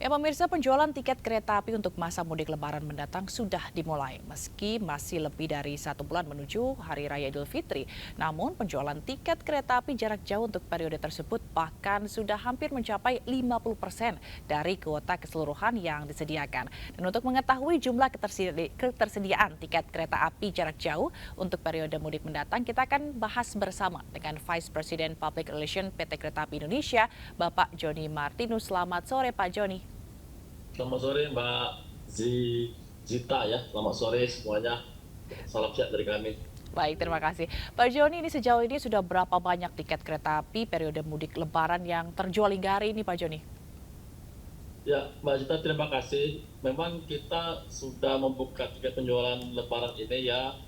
Ya pemirsa, penjualan tiket kereta api untuk masa mudik Lebaran mendatang sudah dimulai. Meski masih lebih dari 1 bulan menuju Hari Raya Idul Fitri. Namun penjualan tiket kereta api jarak jauh untuk periode tersebut bahkan sudah hampir mencapai 50% dari kuota keseluruhan yang disediakan. Dan untuk mengetahui jumlah ketersediaan tiket kereta api jarak jauh untuk periode mudik mendatang, kita akan bahas bersama dengan Vice President Public Relations PT Kereta Api Indonesia, Bapak Joni Martinus. Selamat sore Pak Joni. Selamat sore Mbak Zita ya, selamat sore semuanya. Salam sehat dari kami. Baik, terima kasih. Pak Joni, ini sejauh ini sudah berapa banyak tiket kereta api periode mudik Lebaran yang terjual hingga hari ini, Pak Joni? Ya, Mbak Zita, terima kasih. Memang kita sudah membuka tiket penjualan Lebaran ini ya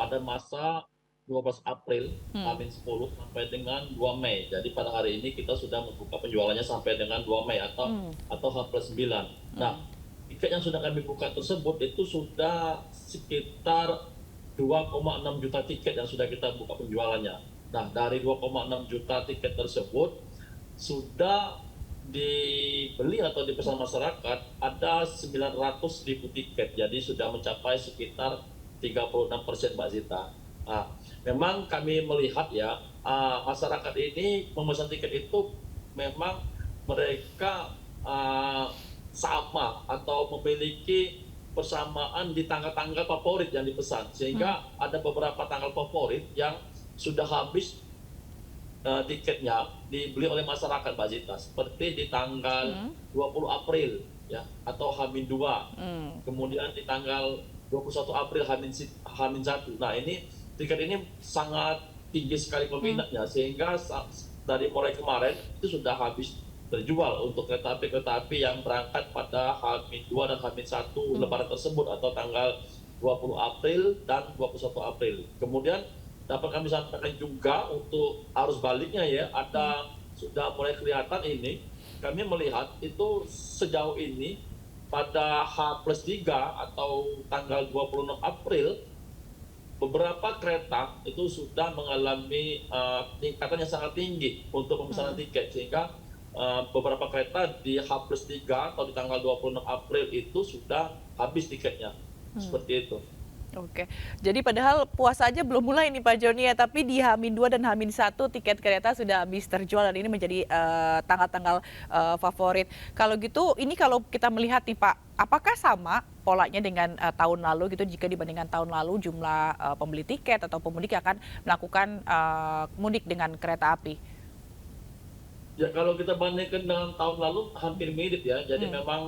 pada masa 12 April, Hmm. Amin 10 sampai dengan 2 Mei. Jadi pada hari ini kita sudah membuka penjualannya sampai dengan 2 Mei Hmm. atau H+9. Hmm. Nah, tiket yang sudah kami buka tersebut itu sudah sekitar 2,6 juta tiket yang sudah kita buka penjualannya. Nah, dari 2,6 juta tiket tersebut sudah dibeli atau dipesan masyarakat ada 900 ribu tiket, jadi sudah mencapai sekitar 36% Mbak Zita. Nah, memang kami melihat ya, masyarakat ini memesan tiket itu memang mereka sama atau memiliki persamaan di tanggal-tanggal favorit yang dipesan, Hmm. sehingga ada beberapa tanggal favorit yang sudah habis tiketnya dibeli oleh masyarakat Mbak Zita, seperti di tanggal Hmm. 20 April ya, atau H-2, Hmm. kemudian di tanggal 21 April H-1. Nah, ini tiket ini sangat tinggi sekali Hmm. peminatnya, sehingga dari mulai kemarin itu sudah habis terjual untuk kereta api yang berangkat pada H-2 dan H-1 Hmm. Lebaran tersebut, atau tanggal 20 April dan 21 April. Kemudian dapat kami sampaikan juga untuk arus baliknya ya, Hmm. ada sudah mulai kelihatan ini. Kami melihat itu sejauh ini pada H+3 atau tanggal 26 April, beberapa kereta itu sudah mengalami peningkatan yang sangat tinggi untuk pemesanan Hmm. tiket, sehingga beberapa kereta di H+3 atau di tanggal 26 April itu sudah habis tiketnya. Hmm. Seperti itu. Oke, jadi padahal puasa aja belum mulai nih Pak Joni ya, tapi di H-2 dan H-1 tiket kereta sudah habis terjual dan ini menjadi tanggal-tanggal favorit. Kalau gitu, ini kalau kita melihat nih Pak, apakah sama polanya dengan tahun lalu gitu, jika dibandingkan tahun lalu jumlah pembeli tiket atau pemudik yang akan melakukan mudik dengan kereta api? Ya, kalau kita bandingkan dengan tahun lalu hampir mirip ya. Jadi Hmm. memang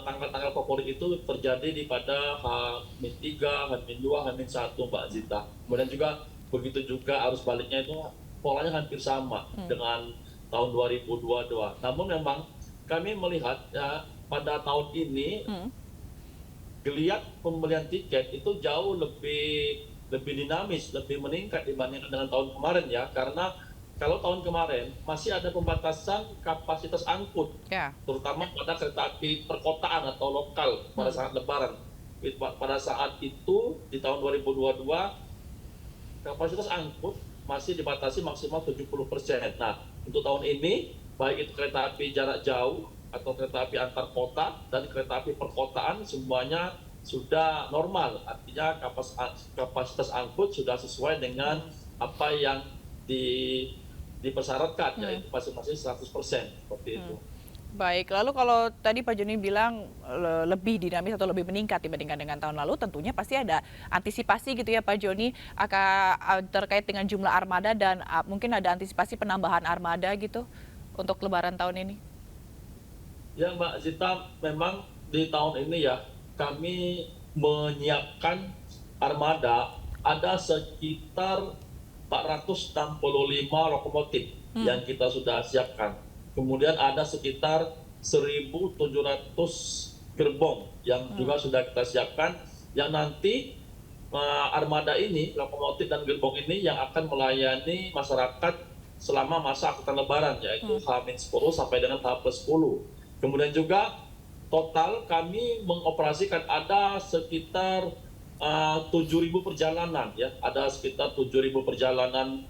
tanggal-tanggal favorit itu terjadi di pada H-3, H-2, H-1 Mbak Zita. Kemudian juga begitu juga arus baliknya itu polanya hampir sama Hmm. dengan tahun 2022. Namun memang kami melihat ya, pada tahun ini Hmm. geliat pembelian tiket itu jauh lebih dinamis, lebih meningkat dibandingkan dengan tahun kemarin ya, karena kalau tahun kemarin masih ada pembatasan kapasitas angkut, Ya. terutama pada kereta api perkotaan atau lokal pada Hmm. saat Lebaran. Pada saat itu di tahun 2022 kapasitas angkut masih dibatasi maksimal 70%. Nah, untuk tahun ini baik itu kereta api jarak jauh atau kereta api antar kota dan kereta api perkotaan semuanya sudah normal. Artinya kapasitas angkut sudah sesuai dengan Hmm. apa yang dipersyaratkan, Hmm. yaitu masing-masing 100%, seperti Hmm. itu. Baik, lalu kalau tadi Pak Joni bilang lebih dinamis atau lebih meningkat dibandingkan dengan tahun lalu, tentunya pasti ada antisipasi gitu ya Pak Joni, terkait dengan jumlah armada dan mungkin ada antisipasi penambahan armada gitu untuk Lebaran tahun ini. Ya Mbak Zita, memang di tahun ini ya kami menyiapkan armada ada sekitar 465 lokomotif Hmm. yang kita sudah siapkan. Kemudian ada sekitar 1.700 gerbong yang Hmm. juga sudah kita siapkan, yang nanti armada ini, lokomotif dan gerbong ini yang akan melayani masyarakat selama masa angkutan Lebaran, yaitu Hmm. H-10 sampai dengan H+10. Kemudian juga total kami mengoperasikan ada sekitar 7.000 perjalanan ya, ada sekitar 7.000 perjalanan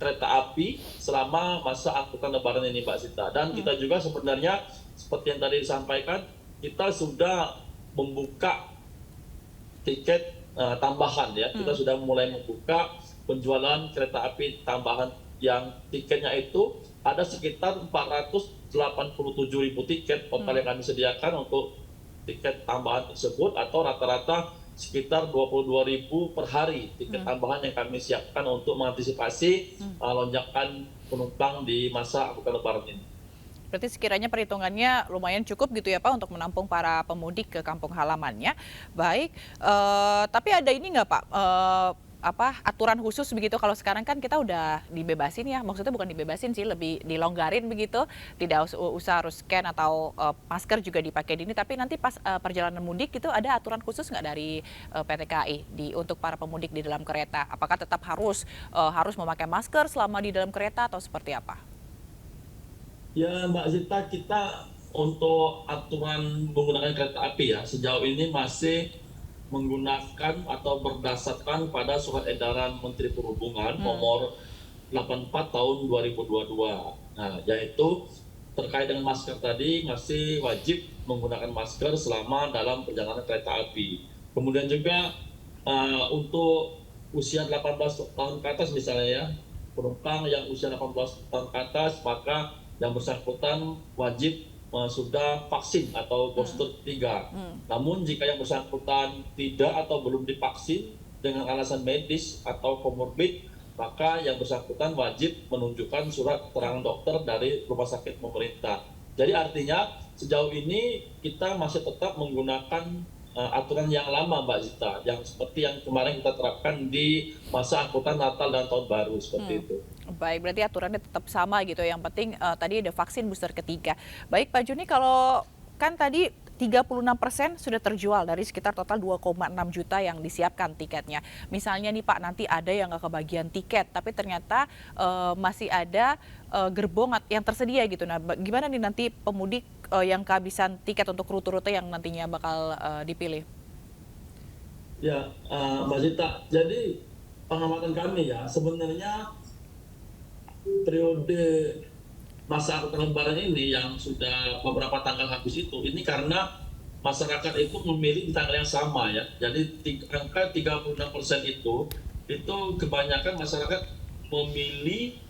kereta api selama masa angkutan Lebaran ini, Mbak Sita. Dan kita juga sebenarnya seperti yang tadi disampaikan, kita sudah membuka tiket tambahan ya. Kita sudah mulai membuka penjualan kereta api tambahan yang tiketnya itu ada sekitar 487.000 tiket total yang kami sediakan untuk tiket tambahan tersebut, atau rata-rata sekitar 22.000 per hari tiket tambahan yang kami siapkan untuk mengantisipasi lonjakan penumpang di masa angkutan Lebaran ini. Berarti sekiranya perhitungannya lumayan cukup gitu ya Pak untuk menampung para pemudik ke kampung halamannya. Baik, tapi ada ini nggak Pak, aturan khusus begitu kalau sekarang kan kita udah dibebasin ya, maksudnya bukan dibebasin sih, lebih dilonggarin begitu, tidak usah harus scan atau masker juga dipakai di ini, tapi nanti pas perjalanan mudik itu ada aturan khusus nggak dari PT KAI untuk para pemudik di dalam kereta? Apakah tetap harus memakai masker selama di dalam kereta atau seperti apa? Ya Mbak Zita, kita untuk aturan menggunakan kereta api ya, sejauh ini masih menggunakan atau berdasarkan pada surat edaran Menteri Perhubungan nomor 84 tahun 2022. Nah, yaitu terkait dengan masker tadi masih wajib menggunakan masker selama dalam perjalanan kereta api. Kemudian juga untuk usia 18 tahun ke atas misalnya ya, penumpang yang usia 18 tahun ke atas, maka yang bersangkutan wajib sudah vaksin atau booster 3. Namun jika yang bersangkutan tidak atau belum divaksin dengan alasan medis atau komorbid, maka yang bersangkutan wajib menunjukkan surat keterangan dokter dari rumah sakit pemerintah. Jadi artinya sejauh ini kita masih tetap menggunakan aturan yang lama Mbak Zita, yang seperti yang kemarin kita terapkan di masa angkutan Natal dan Tahun Baru seperti itu. Baik, berarti aturannya tetap sama gitu. Yang penting tadi ada vaksin booster ketiga. Baik Pak Juni, kalau kan tadi 36% sudah terjual dari sekitar total 2,6 juta yang disiapkan tiketnya. Misalnya nih Pak, nanti ada yang nggak kebagian tiket, tapi ternyata masih ada gerbong yang tersedia gitu. Nah, gimana nih nanti pemudik yang kehabisan tiket untuk rute-rute yang nantinya bakal dipilih? Ya, Mbak Zita, jadi pengamatan kami ya, sebenarnya periode masa angkutan Lebaran ini yang sudah beberapa tanggal habis itu, ini karena masyarakat itu memilih di tanggal yang sama ya. Jadi angka 36% itu kebanyakan masyarakat memilih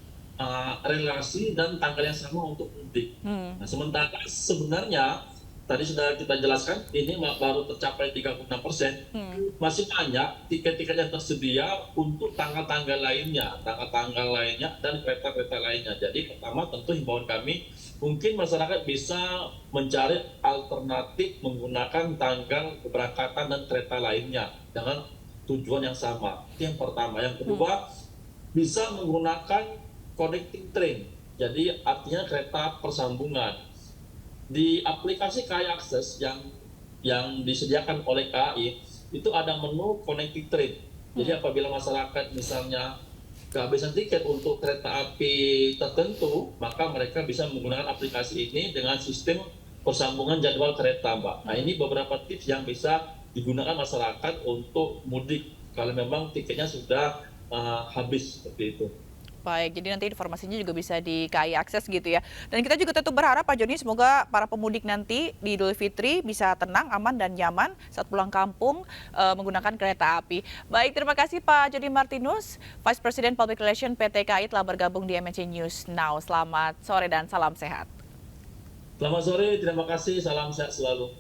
relasi dan tanggal yang sama untuk mudik. Nah, sementara sebenarnya tadi sudah kita jelaskan ini baru tercapai 36%. Masih banyak tiket-tiket yang tersedia untuk tanggal-tanggal lainnya dan kereta-kereta lainnya. Jadi pertama tentu himbauan kami, mungkin masyarakat bisa mencari alternatif menggunakan tanggal keberangkatan dan kereta lainnya dengan tujuan yang sama. Itu yang pertama. Yang kedua, bisa menggunakan connecting train. Jadi artinya kereta persambungan. Di aplikasi KAI Akses yang disediakan oleh KAI itu ada menu connecting train. Jadi apabila masyarakat misalnya kehabisan tiket untuk kereta api tertentu, maka mereka bisa menggunakan aplikasi ini dengan sistem persambungan jadwal kereta, Mbak. Nah, ini beberapa tips yang bisa digunakan masyarakat untuk mudik kalau memang tiketnya sudah habis seperti itu. Baik, jadi nanti informasinya juga bisa di KAI Akses gitu ya. Dan kita juga tentu berharap Pak Joni semoga para pemudik nanti di Idul Fitri bisa tenang, aman, dan nyaman saat pulang kampung menggunakan kereta api. Baik, terima kasih Pak Joni Martinus, Vice President Public Relations PT KAI telah bergabung di MNC News Now. Selamat sore dan salam sehat. Selamat sore, terima kasih, salam sehat selalu.